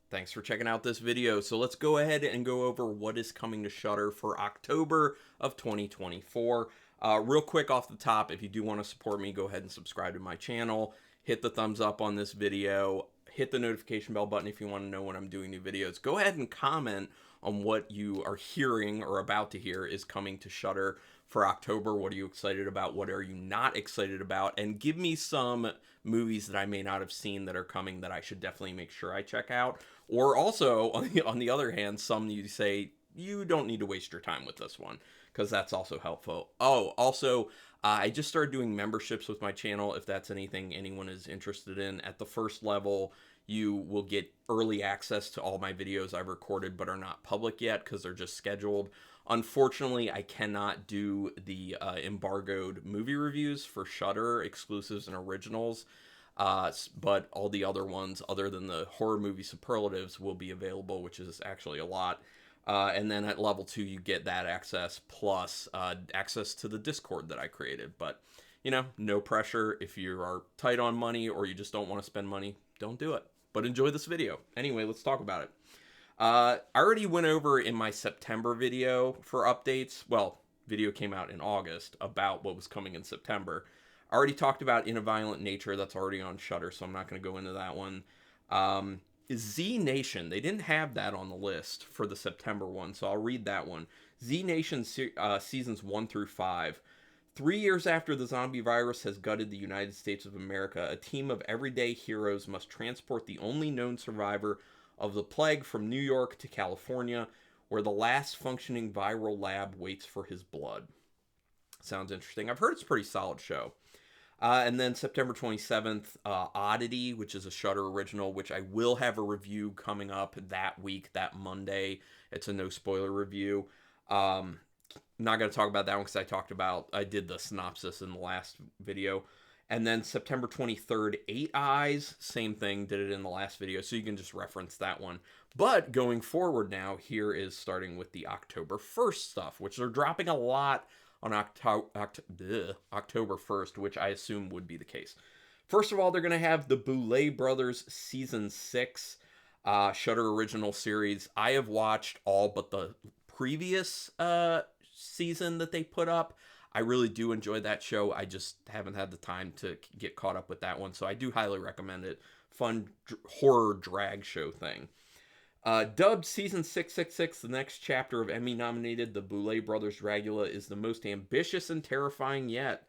Thanks for checking out this video. So let's go ahead and go over what is coming to Shudder for October of 2024. Real quick off the top, if you do want to support me, go ahead and subscribe to my channel. Hit the thumbs up on this video. Hit the notification bell button if you want to know when I'm doing new videos. Go ahead and comment on what you are hearing or about to hear is coming to Shudder for October. What are you excited about? What are you not excited about? And give me some movies that I may not have seen that are coming that I should definitely make sure I check out. Or also, on the other hand, some you say you don't need to waste your time with this one, because that's also helpful. Oh, also, I just started doing memberships with my channel. If that's anything anyone is interested in, at the first level, you will get early access to all my videos I've recorded but are not public yet because they're just scheduled. Unfortunately, I cannot do the embargoed movie reviews for Shudder exclusives and originals. But all the other ones, other than the horror movie superlatives, will be available, which is actually a lot. And then at level 2, you get that access plus access to the Discord that I created. But, you know, no pressure. If you are tight on money or you just don't want to spend money, don't do it. But enjoy this video. Anyway, let's talk about it. I already went over in my September video for updates. Well, video came out in August about what was coming in September. I already talked about In a Violent Nature. That's already on Shudder, so I'm not going to go into that one. Z Nation. They didn't have that on the list for the September one, so I'll read that one. Z Nation seasons 1 through 5. 3 years after the zombie virus has gutted the United States of America, a team of everyday heroes must transport the only known survivor of the plague from New York to California, where the last functioning viral lab waits for his blood. Sounds interesting. I've heard it's a pretty solid show. And then September 27th, Oddity, which is a Shudder original, which I will have a review coming up that week, that Monday. It's a no spoiler review. Not going to talk about that one because I did the synopsis in the last video. And then September 23rd, Eight Eyes, same thing, did it in the last video, so you can just reference that one. But going forward now, here is starting with the October 1st stuff, which they're dropping a lot on October 1st, which I assume would be the case. First of all, they're going to have the Boulet Brothers Season 6 Shudder Original Series. I have watched all but the previous season that they put up. I really do enjoy that show. I just haven't had the time to get caught up with that one, so I do highly recommend it. Fun horror drag show thing. Dubbed Season 666, the next chapter of Emmy-nominated The Boulet Brothers Dragula is the most ambitious and terrifying yet.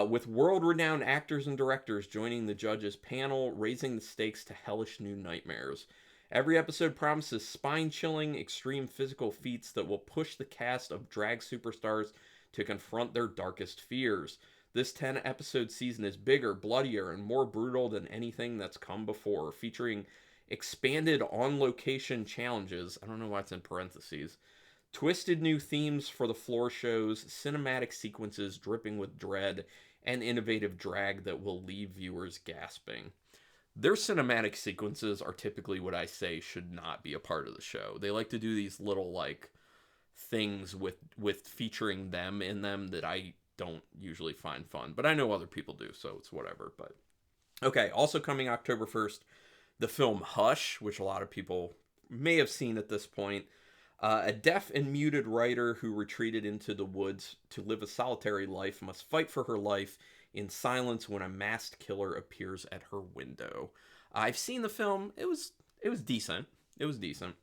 With world-renowned actors and directors joining the judges' panel, raising the stakes to hellish new nightmares. Every episode promises spine-chilling, extreme physical feats that will push the cast of drag superstars to confront their darkest fears. This 10-episode season is bigger, bloodier, and more brutal than anything that's come before, featuring expanded on-location challenges, I don't know why it's in parentheses, twisted new themes for the floor shows, cinematic sequences dripping with dread, and innovative drag that will leave viewers gasping. Their cinematic sequences are typically what I say should not be a part of the show. They like to do these little, like, things with featuring them in them that I don't usually find fun. But I know other people do, so it's whatever. But okay, also coming October 1st, the film Hush, which a lot of people may have seen at this point. A deaf and muted writer who retreated into the woods to live a solitary life must fight for her life in silence when a masked killer appears at her window. I've seen the film. It was decent. It was decent.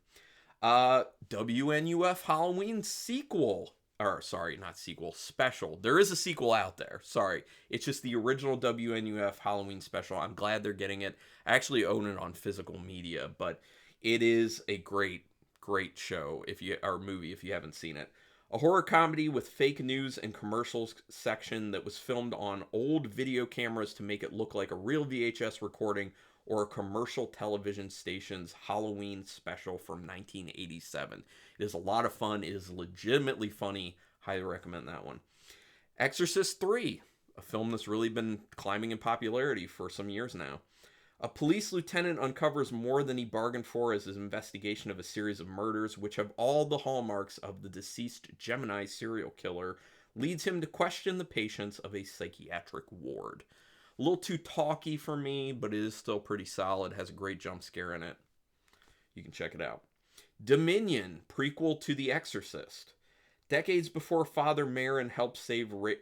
WNUF Halloween sequel. Or, sorry, not sequel, special. There is a sequel out there. Sorry. It's just the original WNUF Halloween special. I'm glad they're getting it. I actually own it on physical media, but it is a great show or movie if you haven't seen it. A horror comedy with fake news and commercials section that was filmed on old video cameras to make it look like a real VHS recording or a commercial television station's Halloween special from 1987. It is a lot of fun. It is legitimately funny. Highly recommend that one. Exorcist 3, a film that's really been climbing in popularity for some years now. A police lieutenant uncovers more than he bargained for as his investigation of a series of murders, which have all the hallmarks of the deceased Gemini serial killer, leads him to question the patients of a psychiatric ward. A little too talky for me, but it is still pretty solid. Has a great jump scare in it. You can check it out. Dominion, prequel to The Exorcist. Decades before Father Merrin helps save Regan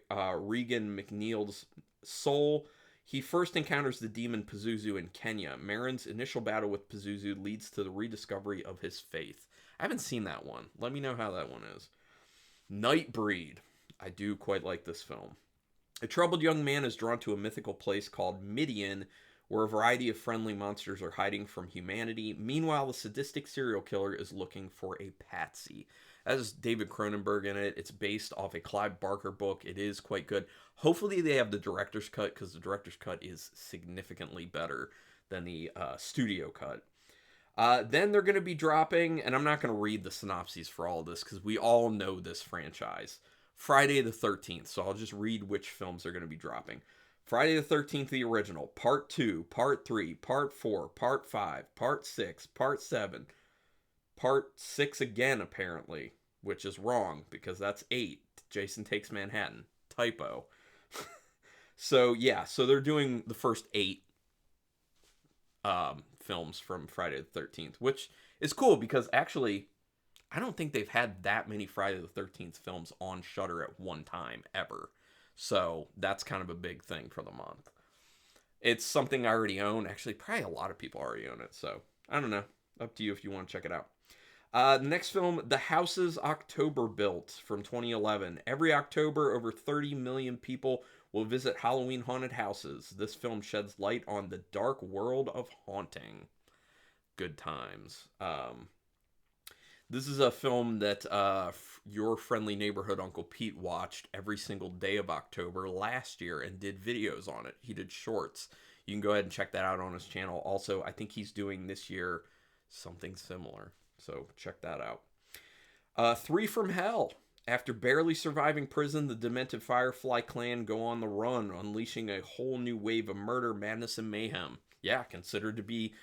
McNeil's soul, he first encounters the demon Pazuzu in Kenya. Merrin's initial battle with Pazuzu leads to the rediscovery of his faith. I haven't seen that one. Let me know how that one is. Nightbreed. I do quite like this film. A troubled young man is drawn to a mythical place called Midian, where a variety of friendly monsters are hiding from humanity. Meanwhile, the sadistic serial killer is looking for a patsy. That is David Cronenberg in it. It's based off a Clive Barker book. It is quite good. Hopefully they have the director's cut, because the director's cut is significantly better than the studio cut. Then they're going to be dropping, and I'm not going to read the synopses for all of this, because we all know this franchise. Friday the 13th, so I'll just read which films they're going to be dropping. Friday the 13th, the original, Part 2, Part 3, Part 4, Part 5, Part 6, Part 7, Part 6 again, apparently, which is wrong, because that's 8. Jason Takes Manhattan. Typo. So, yeah, so they're doing the first 8 films from Friday the 13th, which is cool, because actually, I don't think they've had that many Friday the 13th films on Shudder at one time, ever. So, that's kind of a big thing for the month. It's something I already own. Actually, probably a lot of people already own it, so I don't know. Up to you if you want to check it out. The next film, The Houses October Built from 2011. Every October, over 30 million people will visit Halloween haunted houses. This film sheds light on the dark world of haunting. Good times. This is a film that your friendly neighborhood Uncle Pete watched every single day of October last year and did videos on it. He did shorts. You can go ahead and check that out on his channel. Also, I think he's doing this year something similar. So check that out. 3 from Hell. After barely surviving prison, the demented Firefly clan go on the run, unleashing a whole new wave of murder, madness, and mayhem. Yeah, considered to be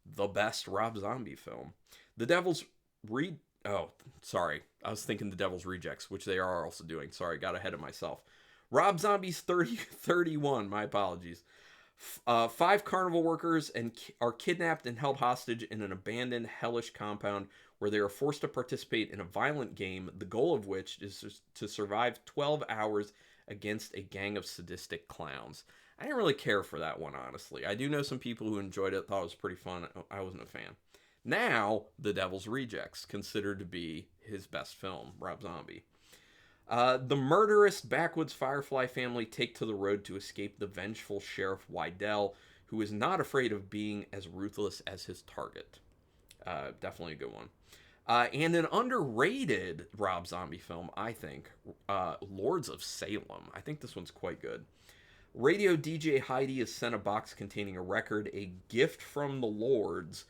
the best Rob Zombie film. The Devil's I was thinking The Devil's Rejects, which they are also doing. Sorry, got ahead of myself. Rob Zombie's 3031, my apologies. 5 carnival workers are kidnapped and held hostage in an abandoned, hellish compound where they are forced to participate in a violent game, the goal of which is to survive 12 hours against a gang of sadistic clowns. I didn't really care for that one, honestly. I do know some people who enjoyed it, thought it was pretty fun. I wasn't a fan. Now, The Devil's Rejects, considered to be his best film, Rob Zombie. The murderous backwoods Firefly family take to the road to escape the vengeful Sheriff Wydell, who is not afraid of being as ruthless as his target. Definitely a good one. And an underrated Rob Zombie film, I think, Lords of Salem. I think this one's quite good. Radio DJ Heidi is sent a box containing a record, a gift from the Lords.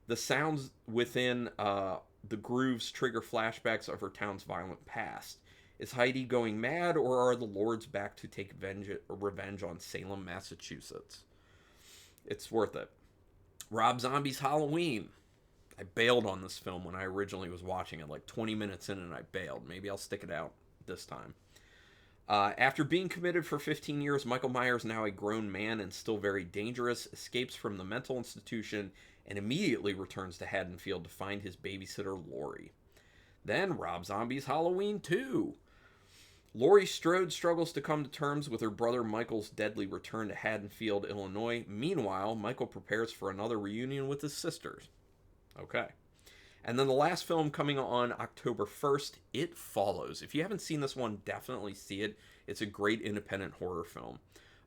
The sounds within the grooves trigger flashbacks of her town's violent past. Is Heidi going mad, or are the Lords back to take revenge on Salem, Massachusetts? It's worth it. Rob Zombie's Halloween. I bailed on this film when I originally was watching it, like 20 minutes in, and I bailed. Maybe I'll stick it out this time. After being committed for 15 years, Michael Myers, now a grown man and still very dangerous, escapes from the mental institution and immediately returns to Haddonfield to find his babysitter, Laurie. Then, Rob Zombie's Halloween 2. Laurie Strode struggles to come to terms with her brother Michael's deadly return to Haddonfield, Illinois. Meanwhile, Michael prepares for another reunion with his sisters. Okay. And then the last film coming on October 1st, It Follows. If you haven't seen this one, definitely see it. It's a great independent horror film.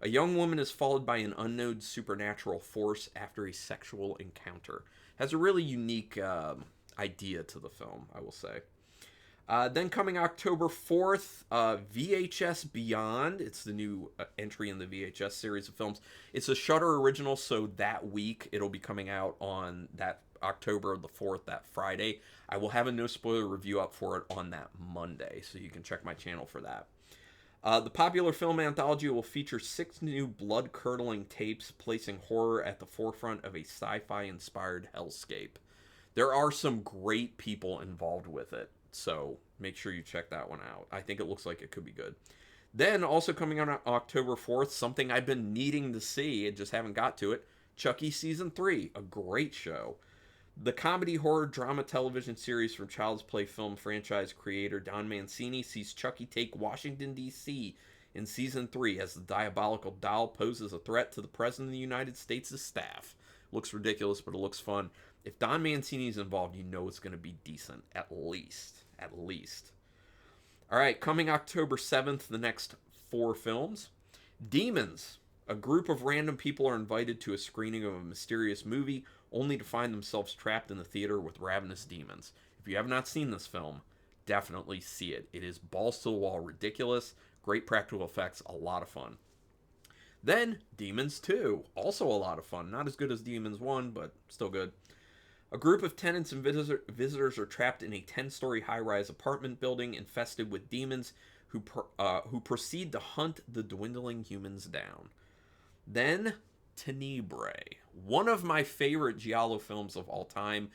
A young woman is followed by an unknown supernatural force after a sexual encounter. Has a really unique idea to the film, I will say. Then coming October 4th, VHS Beyond. It's the new entry in the VHS series of films. It's a Shudder original, so that week it'll be coming out on that October the 4th, that Friday. I will have a no spoiler review up for it on that Monday, so you can check my channel for that. The popular film anthology will feature 6 new blood-curdling tapes, placing horror at the forefront of a sci-fi inspired hellscape. There are some great people involved with it, so make sure you check that one out. I think it looks like it could be good. Then, also coming on October 4th, something I've been needing to see and just haven't got to it, Chucky Season 3, a great show. The comedy horror drama television series from Child's Play film franchise creator Don Mancini sees Chucky take Washington, D.C. in season 3 as the diabolical doll poses a threat to the President of the United States' staff. Looks ridiculous, but it looks fun. If Don Mancini's involved, you know it's going to be decent, at least. At least. All right, coming October 7th, the next 4 films. Demons. A group of random people are invited to a screening of a mysterious movie, only to find themselves trapped in the theater with ravenous demons. If you have not seen this film, definitely see it. It is balls to the wall ridiculous, great practical effects, a lot of fun. Then, Demons 2, also a lot of fun. Not as good as Demons 1, but still good. A group of tenants and visitors are trapped in a 10-story high-rise apartment building infested with demons who proceed to hunt the dwindling humans down. Then, Tenebrae, one of my favorite Giallo films of all time.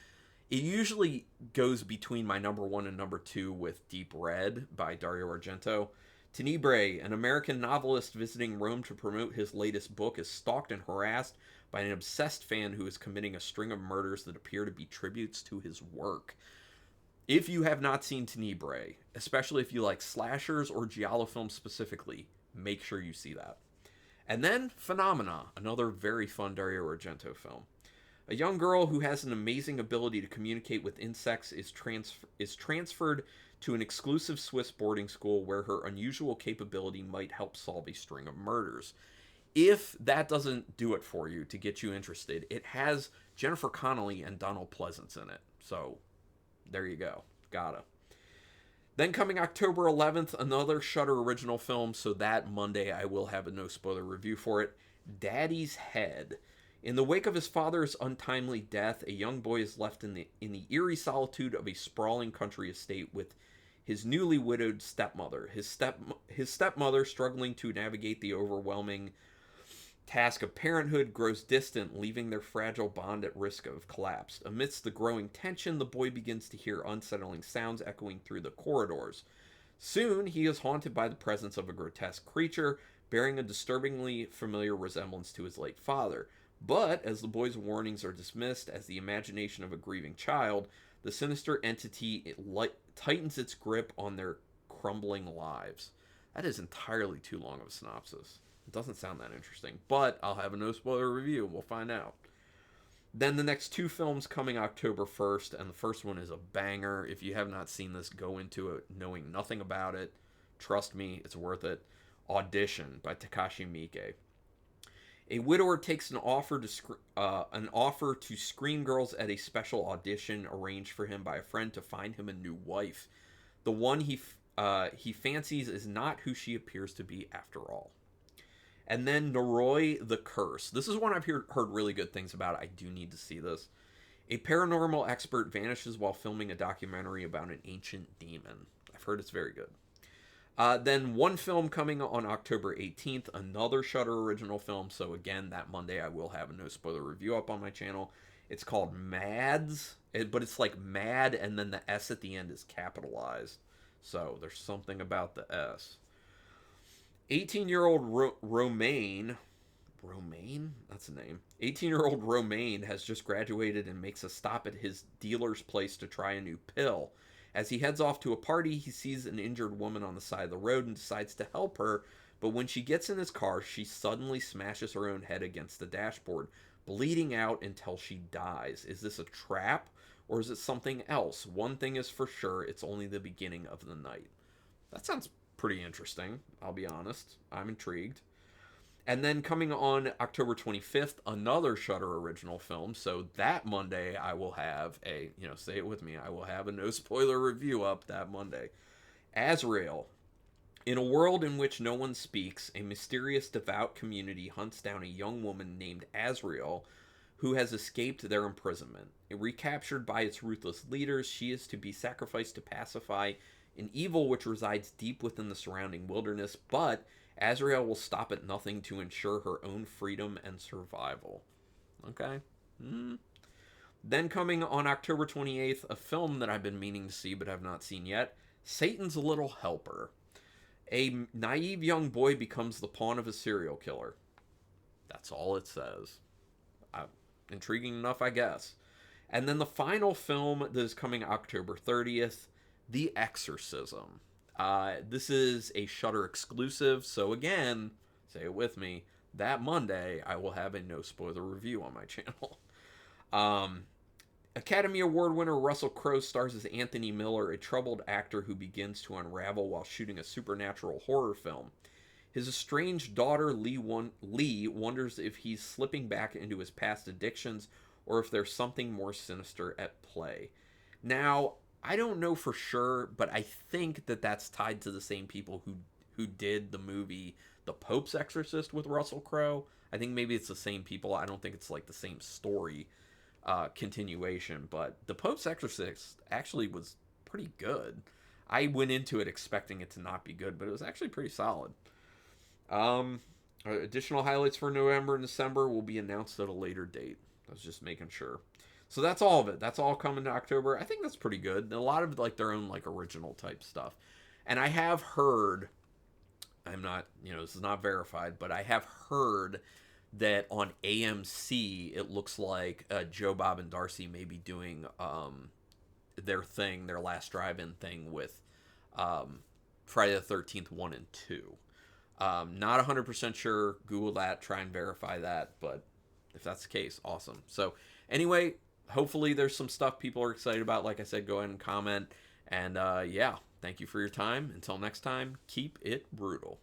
It usually goes between my number 1 and number 2 with Deep Red by Dario Argento. Tenebrae, an American novelist visiting Rome to promote his latest book, is stalked and harassed by an obsessed fan who is committing a string of murders that appear to be tributes to his work. If you have not seen Tenebrae, especially if you like slashers or Giallo films specifically, make sure you see that. And then Phenomena, another very fun Dario Argento film. A young girl who has an amazing ability to communicate with insects is transferred to an exclusive Swiss boarding school where her unusual capability might help solve a string of murders. If that doesn't do it for you to get you interested, it has Jennifer Connelly and Donald Pleasance in it. So, there you go. Gotta. Then coming October 11th, another Shudder original film, so that Monday I will have a no-spoiler review for it. Daddy's Head. In the wake of his father's untimely death, a young boy is left in the eerie solitude of a sprawling country estate with his newly widowed stepmother. His stepmother, struggling to navigate the overwhelming task of parenthood, grows distant, leaving their fragile bond at risk of collapse. Amidst the growing tension, the boy begins to hear unsettling sounds echoing through the corridors. Soon, he is haunted by the presence of a grotesque creature, bearing a disturbingly familiar resemblance to his late father. But, as the boy's warnings are dismissed as the imagination of a grieving child, the sinister entity tightens its grip on their crumbling lives. That is entirely too long of a synopsis. It doesn't sound that interesting, but I'll have a no-spoiler review. We'll find out. Then the next 2 films coming October 1st, and the first one is a banger. If you have not seen this, go into it knowing nothing about it. Trust me, it's worth it. Audition by Takashi Miike. A widower takes an offer to screen girls at a special audition arranged for him by a friend to find him a new wife. The one he fancies is not who she appears to be after all. And then Noroi the Curse. This is one I've heard really good things about. I do need to see this. A paranormal expert vanishes while filming a documentary about an ancient demon. I've heard it's very good. Then one film coming on October 18th, another Shudder original film. So again, that Monday I will have a no-spoiler review up on my channel. It's called Mads, but it's like Mad, and then the S at the end is capitalized. So there's something about the S. 18-year-old Romaine, that's a name. 18-year-old Romaine has just graduated and makes a stop at his dealer's place to try a new pill. As he heads off to a party, he sees an injured woman on the side of the road and decides to help her, but when she gets in his car, she suddenly smashes her own head against the dashboard, bleeding out until she dies. Is this a trap, or is it something else? One thing is for sure, it's only the beginning of the night. That sounds pretty interesting, I'll be honest. I'm intrigued. And then coming on October 25th, another Shudder original film. So that Monday, I will have say it with me, I will have a no-spoiler review up that Monday. Azrael. In a world in which no one speaks, a mysterious devout community hunts down a young woman named Azrael who has escaped their imprisonment. Recaptured by its ruthless leaders, she is to be sacrificed to pacify an evil which resides deep within the surrounding wilderness, but Azrael will stop at nothing to ensure her own freedom and survival. Okay. Then coming on October 28th, a film that I've been meaning to see but have not seen yet, Satan's Little Helper. A naive young boy becomes the pawn of a serial killer. That's all it says. Intriguing enough, I guess. And then the final film that is coming October 30th, The Exorcism. This is a Shudder exclusive, so again, say it with me, that Monday I will have a no spoiler review on my channel. Academy Award winner Russell Crowe stars as Anthony Miller, a troubled actor who begins to unravel while shooting a supernatural horror film. His estranged daughter, Lee, wonders if he's slipping back into his past addictions or if there's something more sinister at play. Now, I don't know for sure, but I think that that's tied to the same people who did the movie The Pope's Exorcist with Russell Crowe. I think maybe it's the same people. I don't think it's like the same story continuation, but The Pope's Exorcist actually was pretty good. I went into it expecting it to not be good, but it was actually pretty solid. Additional highlights for November and December will be announced at a later date. I was just making sure. So that's all of it. That's all coming to October. I think that's pretty good. A lot of like their own like original type stuff. And I have heard, I'm not, this is not verified, but I have heard that on AMC it looks like Joe Bob and Darcy may be doing their last drive-in thing with Friday the 13th 1 and 2. Not 100% sure. Google that, try and verify that, but if that's the case, awesome. So anyway, hopefully there's some stuff people are excited about. Like I said, go ahead and comment. And yeah, thank you for your time. Until next time, keep it brutal.